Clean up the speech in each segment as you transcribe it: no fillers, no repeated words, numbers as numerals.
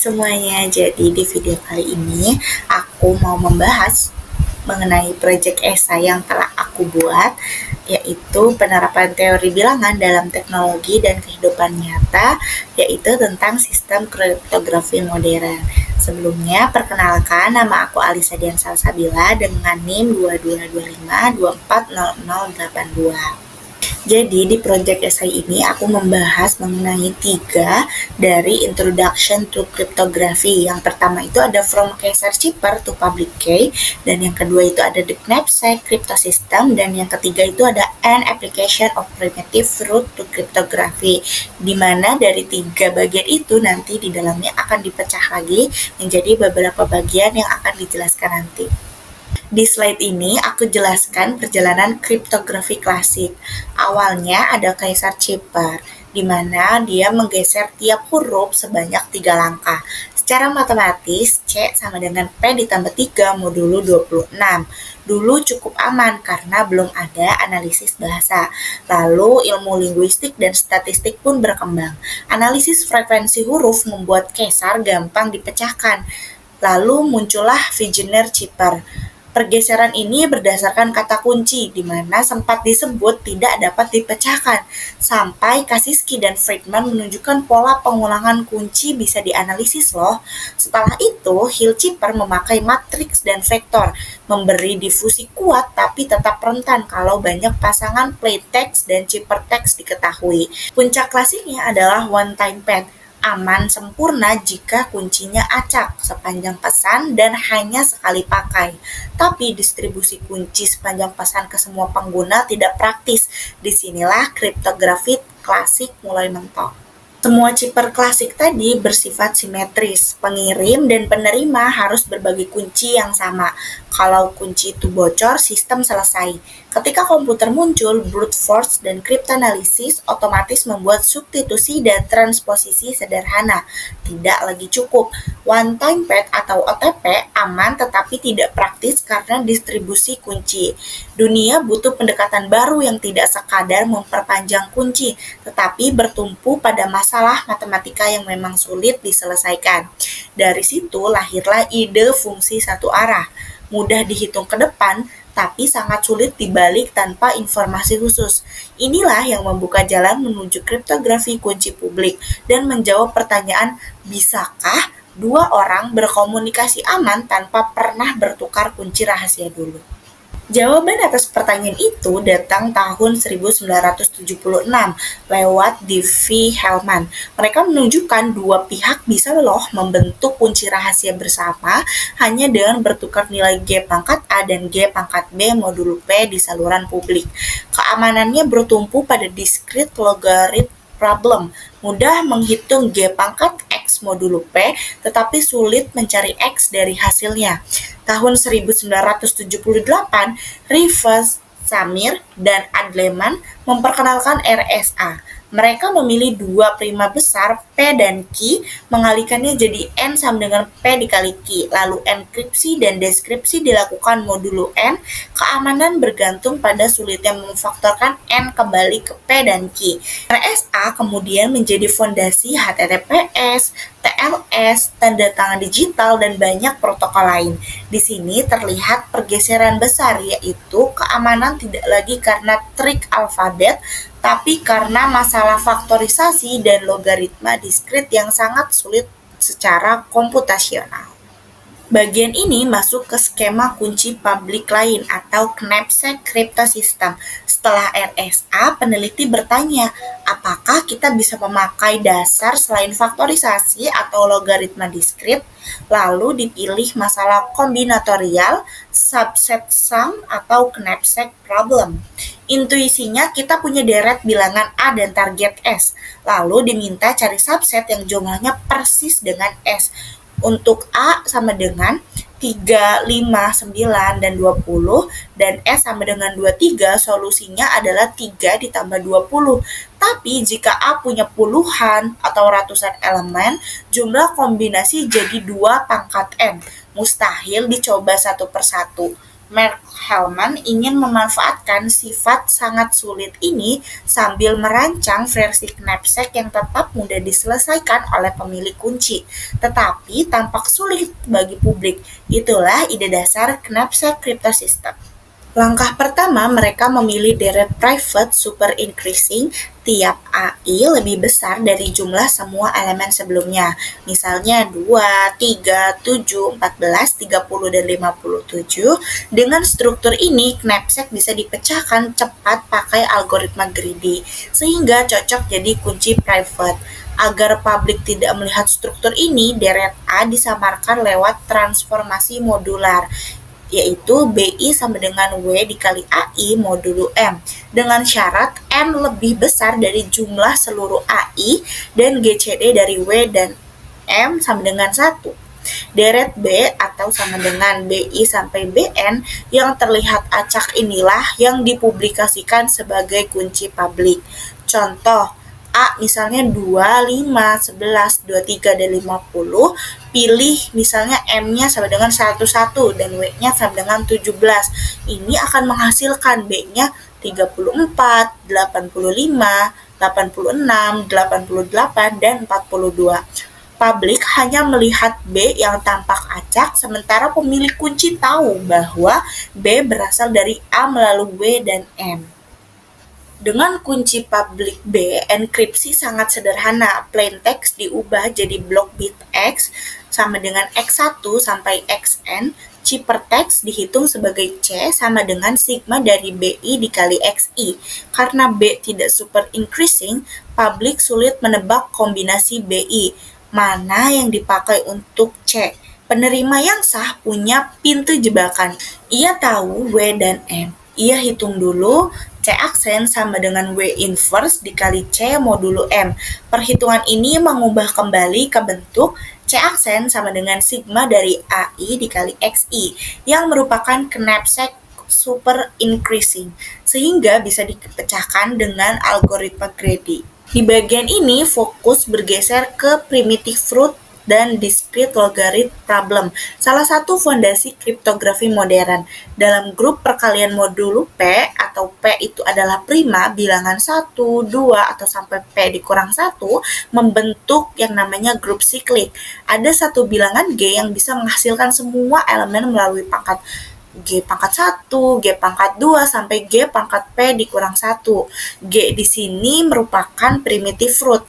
Semuanya, jadi di video kali ini aku mau membahas mengenai proyek esai yang telah aku buat, yaitu penerapan teori bilangan dalam teknologi dan kehidupan nyata, yaitu tentang sistem kriptografi modern. Sebelumnya, perkenalkan, nama aku Alisa Dian Salsabila dengan NIM 2225240082. Jadi di project essay ini aku membahas mengenai 3 dari Introduction to Cryptography. Yang pertama itu ada From Caesar Chipper to Public Key, dan yang kedua itu ada The Knapsack Crypto System, dan yang ketiga itu ada An Application of Primitive Root to Cryptography, di mana dari 3 bagian itu nanti di dalamnya akan dipecah lagi menjadi beberapa bagian yang akan dijelaskan nanti. Di slide ini aku jelaskan perjalanan kriptografi klasik. Awalnya ada Caesar Chipper, di mana dia menggeser tiap huruf sebanyak 3 langkah. Secara matematis, C sama dengan P ditambah 3 modulo 26. Dulu cukup aman karena belum ada analisis bahasa. Lalu ilmu linguistik dan statistik pun berkembang. Analisis frekuensi huruf membuat Caesar gampang dipecahkan. Lalu muncullah Wegener Chipper. Pergeseran ini berdasarkan kata kunci, di mana sempat disebut tidak dapat dipecahkan, sampai Kasiski dan Friedman menunjukkan pola pengulangan kunci bisa dianalisis loh. Setelah itu, Hill-Chipper memakai matriks dan vektor, memberi difusi kuat tapi tetap rentan kalau banyak pasangan plaintext dan ciphertext diketahui. Puncak klasiknya adalah one-time pad, aman sempurna jika kuncinya acak sepanjang pesan dan hanya sekali pakai. Tapi distribusi kunci sepanjang pesan ke semua pengguna tidak praktis. Disinilah kriptografi klasik mulai mentok. Semua chipper klasik tadi bersifat simetris. Pengirim dan penerima harus berbagi kunci yang sama. Kalau kunci itu bocor, sistem selesai. Ketika komputer muncul, brute force dan cryptanalysis otomatis membuat substitusi dan transposisi sederhana. Tidak lagi cukup. One time pad atau OTP aman tetapi tidak praktis karena distribusi kunci. Dunia butuh pendekatan baru yang tidak sekadar memperpanjang kunci, tetapi bertumpu pada masalah matematika yang memang sulit diselesaikan. Dari situ lahirlah ide fungsi satu arah. Mudah dihitung ke depan, tapi sangat sulit dibalik tanpa informasi khusus. Inilah yang membuka jalan menuju kriptografi kunci publik dan menjawab pertanyaan, bisakah dua orang berkomunikasi aman tanpa pernah bertukar kunci rahasia dulu? Jawaban atas pertanyaan itu datang tahun 1976 lewat D.V. Hellman. Mereka menunjukkan dua pihak bisa loh membentuk kunci rahasia bersama hanya dengan bertukar nilai G pangkat A dan G pangkat B modulo P di saluran publik. Keamanannya bertumpu pada discrete logarithm problem, mudah menghitung G pangkat X modulo P, tetapi sulit mencari X dari hasilnya. Tahun 1978, Rivers, Samir, dan Adleman memperkenalkan RSA. Mereka memilih dua prima besar P dan Q, mengalihkannya jadi N sama dengan P dikali Q. Lalu enkripsi dan deskripsi dilakukan modulo N. Keamanan bergantung pada sulitnya memfaktorkan N kembali ke P dan Q. RSA kemudian menjadi fondasi HTTPS, TLS, tanda tangan digital, dan banyak protokol lain. Di sini terlihat pergeseran besar, yaitu keamanan tidak lagi karena trik alfabet, tapi karena masalah faktorisasi dan logaritma diskrit yang sangat sulit secara komputasional. Bagian ini masuk ke skema kunci publik lain atau Knapsack Crypto System. Setelah RSA, peneliti bertanya, apakah kita bisa memakai dasar selain faktorisasi atau logaritma diskrit? Lalu dipilih masalah kombinatorial, subset sum, atau Knapsack problem. Intuisinya kita punya deret bilangan A dan target S, lalu diminta cari subset yang jumlahnya persis dengan S. Untuk A sama dengan 3, 5, 9, dan 20, dan S sama dengan 23, solusinya adalah 3 ditambah 20. Tapi jika A punya puluhan atau ratusan elemen, jumlah kombinasi jadi 2 pangkat N. Mustahil dicoba satu persatu. Mark Hellman ingin memanfaatkan sifat sangat sulit ini sambil merancang versi knapsack yang tetap mudah diselesaikan oleh pemilik kunci, tetapi tampak sulit bagi publik. Itulah ide dasar knapsack cryptosystem. Langkah pertama, mereka memilih deret private super increasing tiap AI lebih besar dari jumlah semua elemen sebelumnya. Misalnya 2, 3, 7, 14, 30, dan 57. Dengan struktur ini, knapsack bisa dipecahkan cepat pakai algoritma greedy, sehingga cocok jadi kunci private. Agar publik tidak melihat struktur ini, deret A disamarkan lewat transformasi modular, yaitu BI sama dengan W dikali AI modulo M, dengan syarat M lebih besar dari jumlah seluruh AI dan GCD dari W dan M sama dengan 1. Deret B atau sama dengan BI sampai BN yang terlihat acak inilah yang dipublikasikan sebagai kunci publik. Contoh, A misalnya 2, 5, 11, 23, dan 50, pilih misalnya M-nya sama dengan 11 dan W-nya sama dengan 17. Ini akan menghasilkan B-nya 34, 85, 86, 88, dan 42. Publik hanya melihat B yang tampak acak, sementara pemilik kunci tahu bahwa B berasal dari A melalui W dan M. Dengan kunci public B, enkripsi sangat sederhana. Plain text diubah jadi blok bit X sama dengan X1 sampai Xn. Ciphertext dihitung sebagai C sama dengan sigma dari BI dikali XI. Karena B tidak super increasing, publik sulit menebak kombinasi BI. Mana yang dipakai untuk C? Penerima yang sah punya pintu jebakan. Ia tahu W dan M. Ia hitung dulu, C aksen sama dengan W inverse dikali C modulo M. Perhitungan ini mengubah kembali ke bentuk C aksen sama dengan sigma dari AI dikali XI, yang merupakan knapsack super increasing, sehingga bisa dipecahkan dengan algoritma greedy. Di bagian ini, fokus bergeser ke primitive root dan discrete logarit problem, salah satu fondasi kriptografi modern. Dalam grup perkalian modulo P, atau P itu adalah prima, bilangan 1, 2, atau sampai P dikurang 1, membentuk yang namanya grup siklik. Ada satu bilangan G yang bisa menghasilkan semua elemen melalui pangkat G pangkat 1, G pangkat 2, sampai G pangkat P dikurang 1. G di sini merupakan primitive root.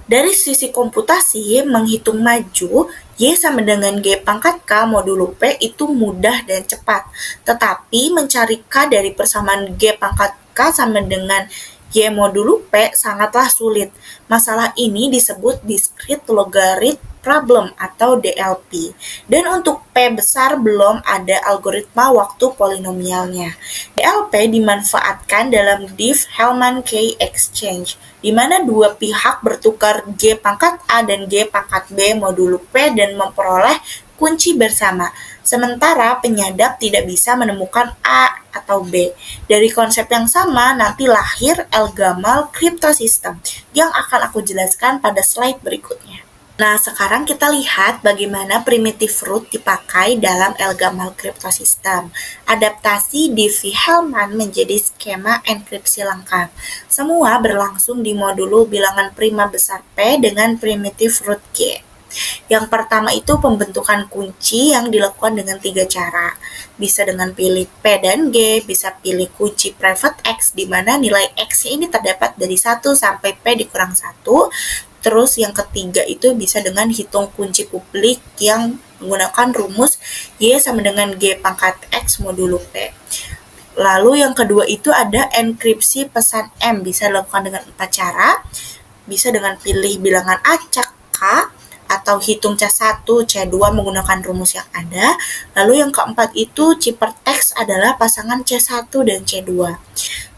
Dari sisi komputasi, menghitung maju, Y sama dengan G pangkat K modulo P itu mudah dan cepat. Tetapi mencari K dari persamaan G pangkat K sama dengan Y modulo P sangatlah sulit. Masalah ini disebut discrete logarit problem atau DLP. Dan untuk P besar belum ada algoritma waktu polinomialnya. DLP dimanfaatkan dalam Diffie-Hellman-Key exchange, di mana dua pihak bertukar G pangkat A dan G pangkat B modulo P dan memperoleh kunci bersama. Sementara penyadap tidak bisa menemukan A atau B. Dari konsep yang sama nanti lahir Elgamal cryptosystem yang akan aku jelaskan pada slide berikutnya. Nah, sekarang kita lihat bagaimana primitive root dipakai dalam Elgamal cryptosystem. Adaptasi Diffie-Hellman menjadi skema enkripsi lengkap. Semua berlangsung di modulo bilangan prima besar P dengan primitive root G. Yang pertama itu pembentukan kunci yang dilakukan dengan 3 cara. Bisa dengan pilih P dan G, bisa pilih kunci private X di mana nilai X ini terdapat dari 1 sampai P dikurang 1. Terus yang ketiga itu bisa dengan hitung kunci publik yang menggunakan rumus Y sama dengan G pangkat X modulo P. Lalu yang kedua itu ada enkripsi pesan M, bisa dilakukan dengan 4 cara. Bisa dengan pilih bilangan acak K, atau hitung C1, C2 menggunakan rumus yang ada. Lalu yang keempat itu ciphertext adalah pasangan C1 dan C2.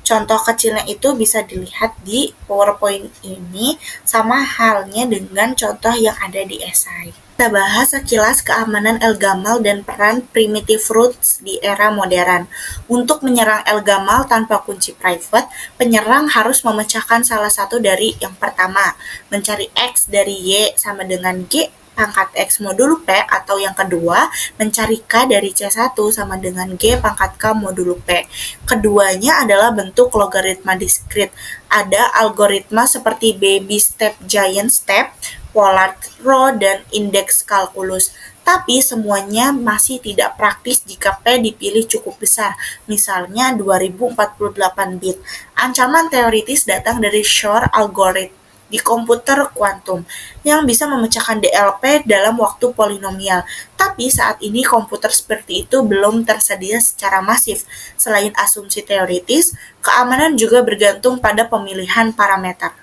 Contoh kecilnya itu bisa dilihat di PowerPoint ini, sama halnya dengan contoh yang ada di esai. Kita bahas sekilas keamanan Elgamal dan peran primitive roots di era modern. Untuk menyerang Elgamal tanpa kunci private, penyerang harus memecahkan salah satu dari yang pertama, mencari X dari Y sama dengan G pangkat X modulo P, atau yang kedua, mencari K dari C1 sama dengan G pangkat K modulo P. Keduanya adalah bentuk logaritma diskrit. Ada algoritma seperti baby step, giant step, polar row, dan indeks kalkulus. Tapi semuanya masih tidak praktis jika P dipilih cukup besar, misalnya 2048 bit. Ancaman teoritis datang dari Shor algorithm di komputer kuantum yang bisa memecahkan DLP dalam waktu polinomial. Tapi saat ini komputer seperti itu belum tersedia secara masif. Selain asumsi teoritis, keamanan juga bergantung pada pemilihan parameter.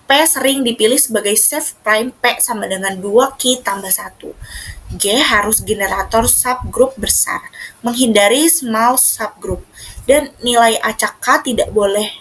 P sering dipilih sebagai safe prime P sama dengan 2 Q tambah 1. G harus generator subgroup besar, menghindari small subgroup, dan nilai acak K tidak boleh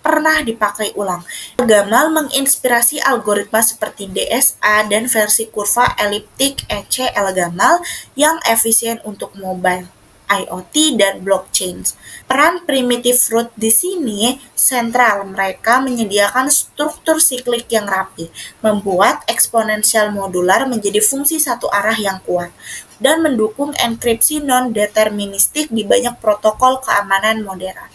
pernah dipakai ulang. Gamal menginspirasi algoritma seperti DSA dan versi kurva eliptik EC-Gamal yang efisien untuk mobile, IoT, dan blockchain. Peran primitive root di sini sentral. Mereka menyediakan struktur siklik yang rapi, membuat eksponensial modular menjadi fungsi satu arah yang kuat, dan mendukung enkripsi non-deterministik di banyak protokol keamanan modern.